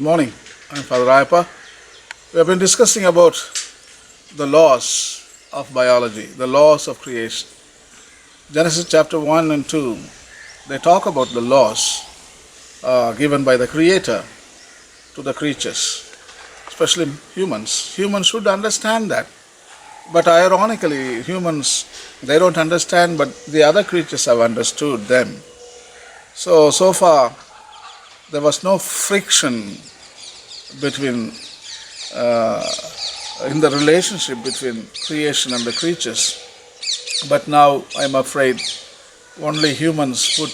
morning. I'm Father Rayappa. We have been discussing about the laws of biology, the laws of creation. Genesis chapter 1 and 2, they talk about the laws given by the Creator to the creatures, especially humans. Humans should understand that. But ironically, humans, they don't understand, but the other creatures have understood them. So far, there was no friction between in the relationship between creation and the creatures. But now I'm afraid only humans put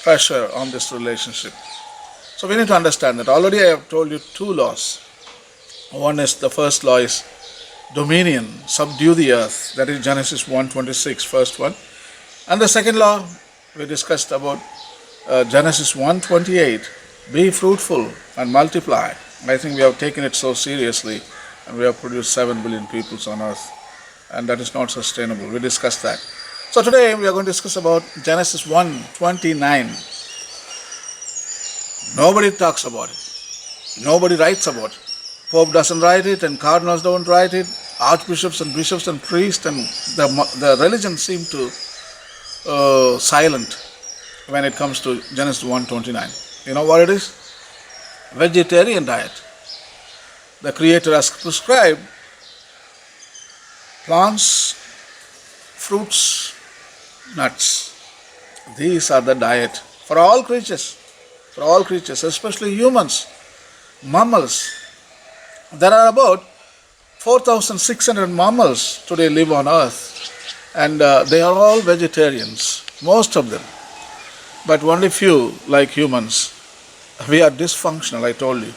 pressure on this relationship. So we need to understand that. Already I have told you two laws. One is, the first law is dominion, subdue the earth. That is Genesis 1:26, first one. And the second law we discussed about Genesis 1:28, be fruitful and multiply. I think we have taken it so seriously, and we have produced 7 billion peoples on earth, and that is not sustainable. We discussed that. So today we are going to discuss about Genesis 1:29. Nobody talks about it. Nobody writes about it. Pope doesn't write it, and cardinals don't write it. Archbishops and bishops and priests and the religion seem to silent when it comes to Genesis 1:29. You know what it is? Vegetarian diet. The Creator has prescribed plants, fruits, nuts. These are the diet for all creatures, especially humans, mammals. There are about 4,600 mammals today live on earth, and they are all vegetarians, most of them. But only few, like humans, we are dysfunctional, I told you.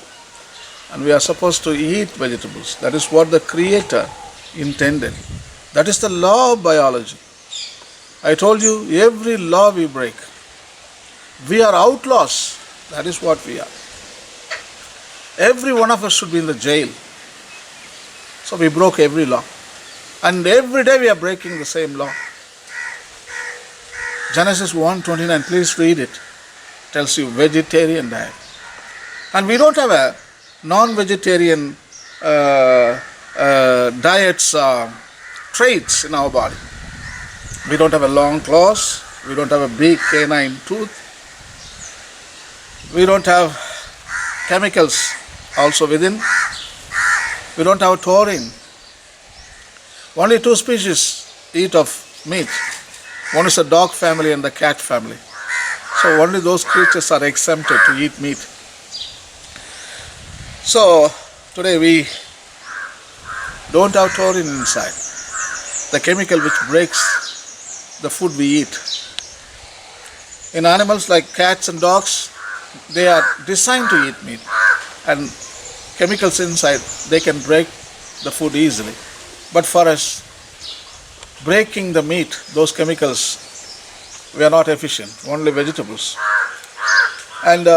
And we are supposed to eat vegetables. That is what the Creator intended. That is the law of biology. I told you, every law we break. We are outlaws. That is what we are. Every one of us should be in the jail. So we broke every law. And every day we are breaking the same law. Genesis 1:29, please read it. Tells you vegetarian diet. And we don't have a non-vegetarian diet's traits in our body. We don't have a long claws. We don't have a big canine tooth. We don't have chemicals also within. We don't have taurine. Only 2 species eat of meat. One is the dog family and the cat family. So only those creatures are exempted to eat meat. So today we don't have taurine inside, the chemical which breaks the food we eat. In animals like cats and dogs, they are designed to eat meat, and chemicals inside, they can break the food easily. But for us, breaking the meat, those chemicals, we are not efficient, only vegetables. And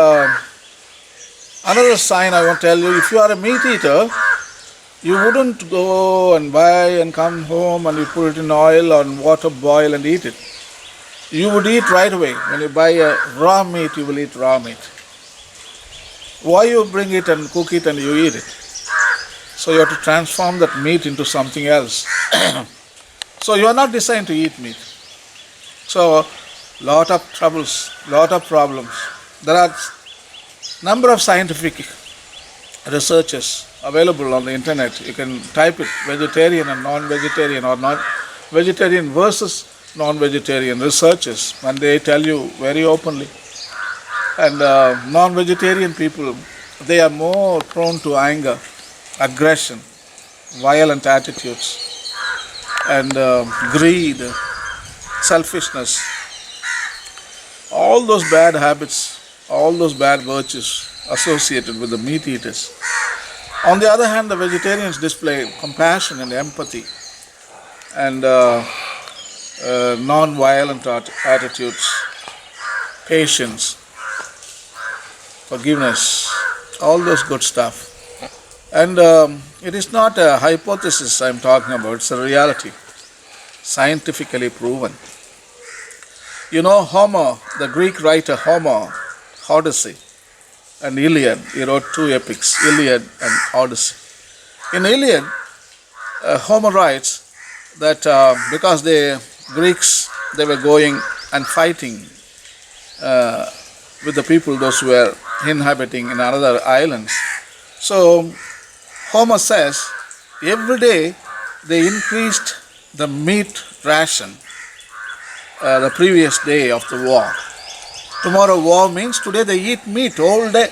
another sign I want to tell you, if you are a meat eater, you wouldn't go and buy and come home and you put it in oil or in water, boil and eat it. You would eat right away. When you buy a raw meat, you will eat raw meat. Why you bring it and cook it and you eat it? So you have to transform that meat into something else. So you are not designed to eat meat. So lot of troubles, lot of problems. There are number of scientific researches available on the internet. You can type it, vegetarian and non-vegetarian, or non-vegetarian versus non-vegetarian researches, and they tell you very openly. And non-vegetarian people, they are more prone to anger, aggression, violent attitudes, and greed, selfishness. All those bad habits, all those bad virtues associated with the meat eaters. On the other hand, the vegetarians display compassion and empathy and non-violent attitudes, patience, forgiveness, all those good stuff. And it is not a hypothesis I'm talking about, it's a reality, scientifically proven. You know Homer, the Greek writer Homer, Odyssey. and Iliad. He wrote two epics, Iliad and Odyssey. In Iliad, Homer writes that because the Greeks, they were going and fighting with the people, those who were inhabiting in other islands. So Homer says every day they increased the meat ration the previous day of the war. Tomorrow war means today they eat meat all day.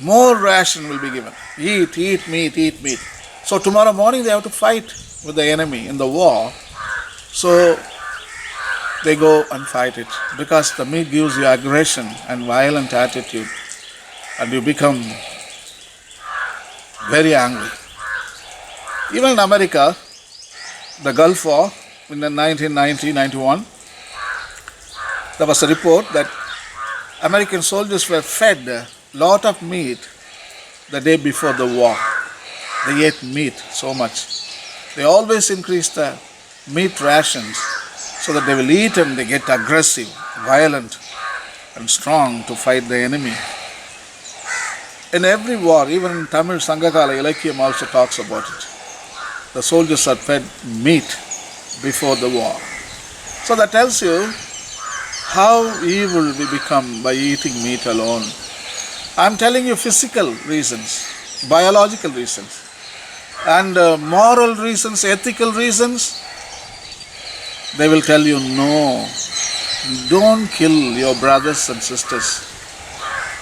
More ration will be given. Eat meat, eat meat. So tomorrow morning they have to fight with the enemy in the war. So they go and fight it because the meat gives you aggression and violent attitude and you become very angry. Even in America, the Gulf War in the 1990-91, there was a report that American soldiers were fed a lot of meat the day before the war. They ate meat so much. They always increase the meat rations so that they will eat and they get aggressive, violent and strong to fight the enemy. In every war, even in Tamil Sangakala Ilakyam also talks about it. The soldiers are fed meat before the war. So that tells you how evil we become by eating meat alone. I am telling you physical reasons, biological reasons, and moral reasons, ethical reasons. They will tell you, no, don't kill your brothers and sisters.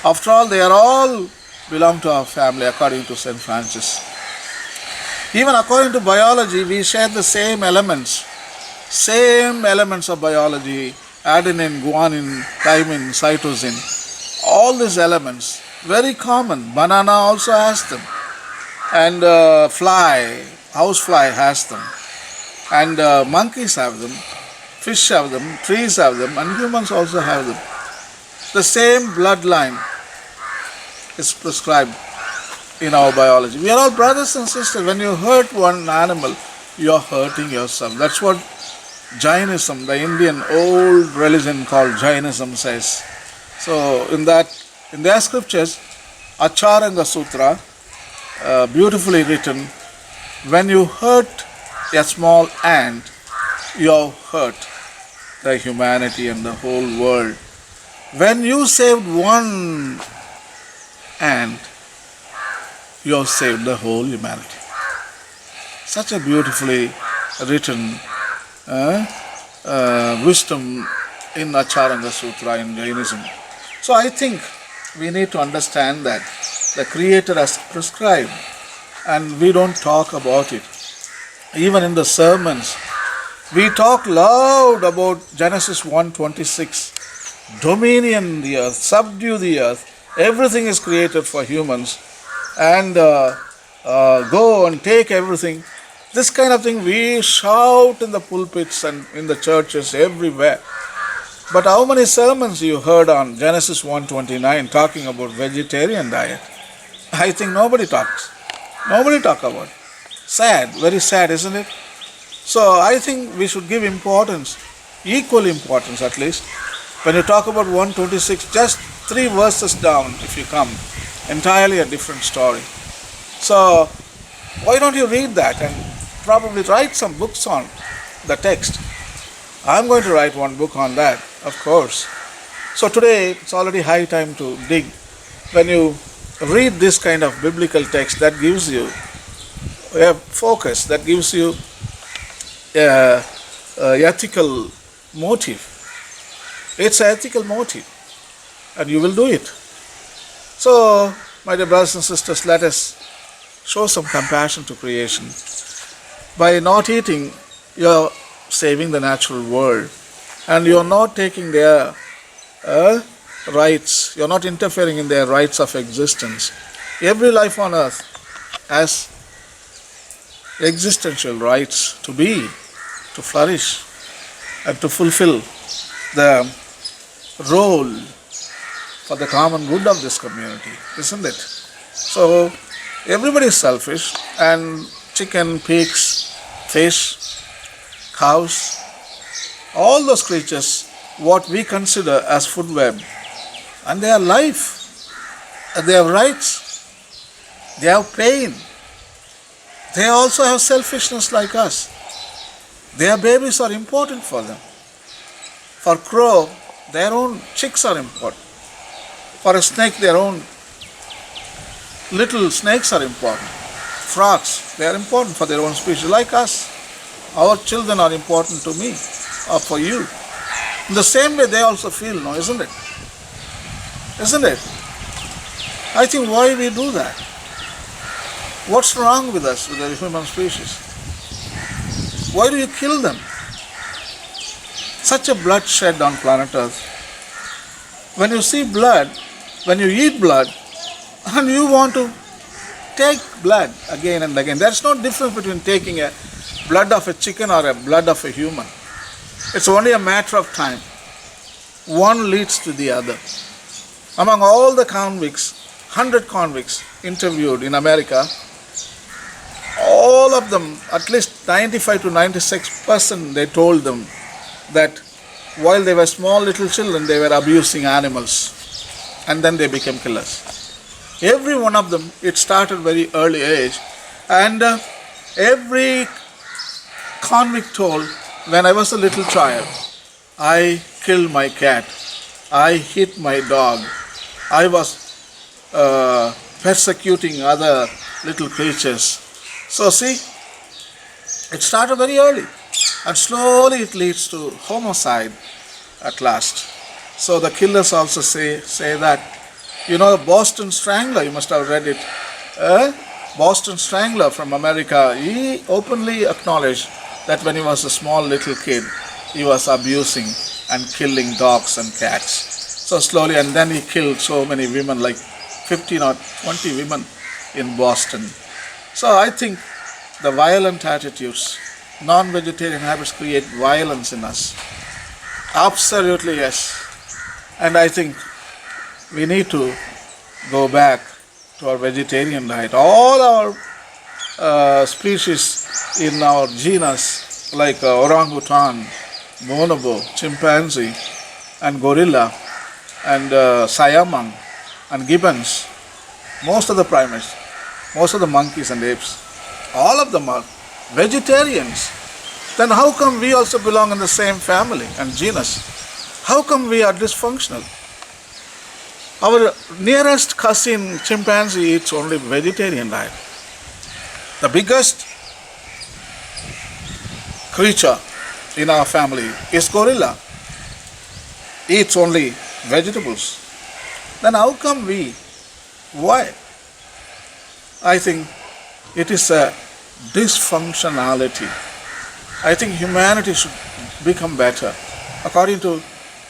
After all, they are all belong to our family according to St. Francis. Even according to biology, we share the same elements of biology, adenine, guanine, thymine, cytosine, all these elements, very common. Banana also has them, and housefly has them, and monkeys have them, fish have them, trees have them, and humans also have them. The same bloodline is prescribed in our biology. We are all brothers and sisters. When you hurt one animal, you are hurting yourself. That's what Jainism, the Indian old religion called Jainism, says. So in their scriptures, Acharanga Sutra, beautifully written, when you hurt a small ant, you have hurt the humanity and the whole world. When you saved one ant, you have saved the whole humanity. Such a beautifully written wisdom in Acharanga Sutra in Jainism. So I think we need to understand that the Creator has prescribed and we don't talk about it. Even in the sermons, we talk loud about Genesis 1:26. Dominion the earth, subdue the earth. Everything is created for humans. And go and take everything. This kind of thing we shout in the pulpits and in the churches everywhere. But how many sermons you heard on Genesis 1:29 talking about vegetarian diet? I think nobody talks. Nobody talk about it. Sad, very sad, isn't it? So I think we should give importance, equal importance at least. When you talk about 1:26, just 3 verses down if you come, entirely a different story. So why don't you read that and probably write some books on the text? I'm going to write one book on that, of course. So today it's already high time to dig. When you read this kind of biblical text, that gives you a focus, that gives you a ethical motive. It's an ethical motive and you will do it. So, my dear brothers and sisters, let us show some compassion to creation. By not eating, you are saving the natural world and you are not taking their rights, you are not interfering in their rights of existence. Every life on earth has existential rights to be, to flourish and to fulfill the role for the common good of this community, isn't it? So everybody is selfish, and chicken, pigs, fish, cows, all those creatures, what we consider as food web, And they have life, and they have rights, they have pain. They also have selfishness like us. Their babies are important for them. For crow, their own chicks are important. For a snake, their own little snakes are important. Frogs, they are important for their own species. Like us, our children are important to me or for you. In the same way they also feel, no, isn't it? Isn't it? I think why we do that? What's wrong with us, with the human species? Why do you kill them? Such a bloodshed on planet Earth. When you see blood, when you eat blood, and you want to take blood again and again, there's no difference between taking a blood of a chicken or a blood of a human. It's only a matter of time. One leads to the other. Among all the convicts, 100 convicts interviewed in America, all of them, at least 95 to 96%, they told them that while they were small little children, they were abusing animals. And then they became killers. Every one of them, it started very early age. And every convict told, when I was a little child, I killed my cat, I hit my dog, I was persecuting other little creatures. So see, it started very early, and slowly it leads to homicide at last. So the killers also say that, you know, the Boston Strangler, you must have read it. Boston Strangler from America, he openly acknowledged that when he was a small little kid, he was abusing and killing dogs and cats. So slowly, and then he killed so many women, like 15 or 20 women in Boston. So I think the violent attitudes, non-vegetarian habits create violence in us. Absolutely yes. And I think we need to go back to our vegetarian diet. All our species in our genus, like orangutan, bonobo, chimpanzee, and gorilla, and siamang, and gibbons, most of the primates, most of the monkeys and apes, all of them are vegetarians. Then how come we also belong in the same family and genus? How come we are dysfunctional? Our nearest cousin chimpanzee eats only vegetarian diet. The biggest creature in our family is gorilla, eats only vegetables. Then how come we? Why? I think it is a dysfunctionality. I think humanity should become better. According to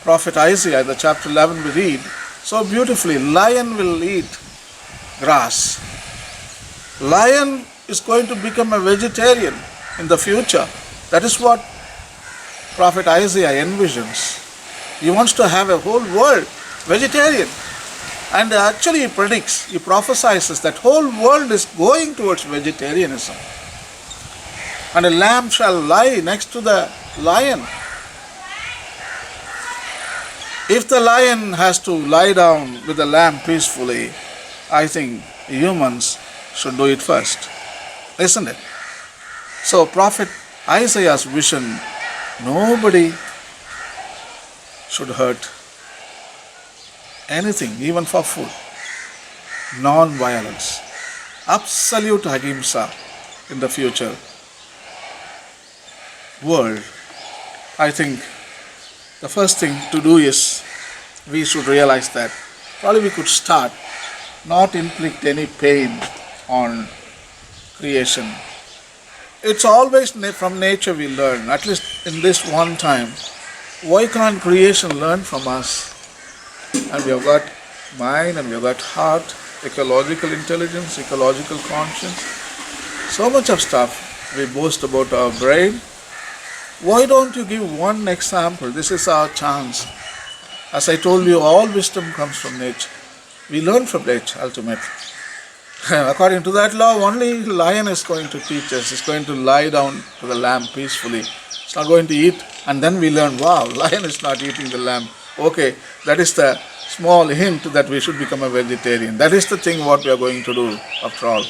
Prophet Isaiah, the chapter 11 we read so beautifully, lion will eat grass. Lion is going to become a vegetarian in the future. That is what Prophet Isaiah envisions. He wants to have a whole world vegetarian. And actually he predicts, he prophesies that whole world is going towards vegetarianism. And a lamb shall lie next to the lion. If the lion has to lie down with the lamb peacefully, I think humans should do it first. Isn't it? So Prophet Isaiah's vision, nobody should hurt anything, even for food. Non-violence. Absolute ahimsa in the future world. I think the first thing to do is we should realize that probably we could start not inflict any pain on creation. It's always from nature we learn, at least in this one time. Why can't creation learn from us? And we have got mind, and we have got heart, ecological intelligence, ecological conscience. So much of stuff we boast about our brain. Why don't you give one example? This is our chance. As I told you, all wisdom comes from nature. We learn from nature ultimately. According to that law, only lion is going to teach us. It's going to lie down to the lamb peacefully. It's not going to eat. And then we learn, wow, lion is not eating the lamb. Okay, that is the small hint that we should become a vegetarian. That is the thing what we are going to do after all.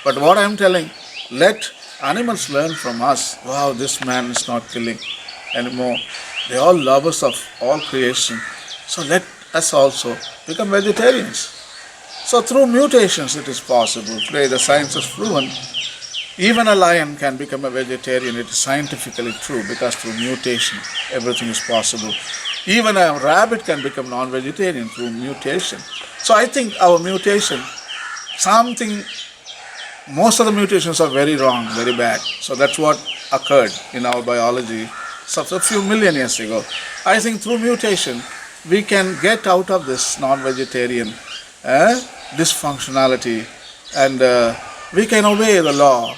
But what I am telling, let animals learn from us. Wow, this man is not killing anymore. They are all lovers of all creation. So let us also become vegetarians. So through mutations it is possible. Today the science has proven even a lion can become a vegetarian. It is scientifically true because through mutation everything is possible. Even a rabbit can become non-vegetarian through mutation. So I think our mutation, most of the mutations are very wrong, very bad. So that's what occurred in our biology a few million years ago. I think through mutation we can get out of this non-vegetarian dysfunctionality, and we can obey the law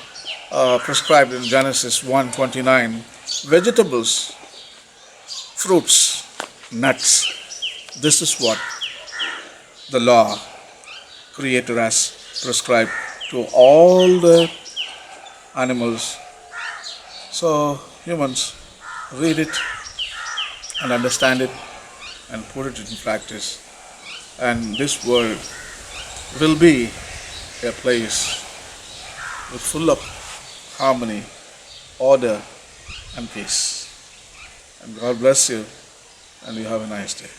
prescribed in Genesis 1:29. Vegetables, fruits, nuts. This is what the law Creator has prescribed to all the animals. So humans, read it and understand it and put it in practice, and this world will be a place with full of harmony, order and peace. And God bless you, and you have a nice day.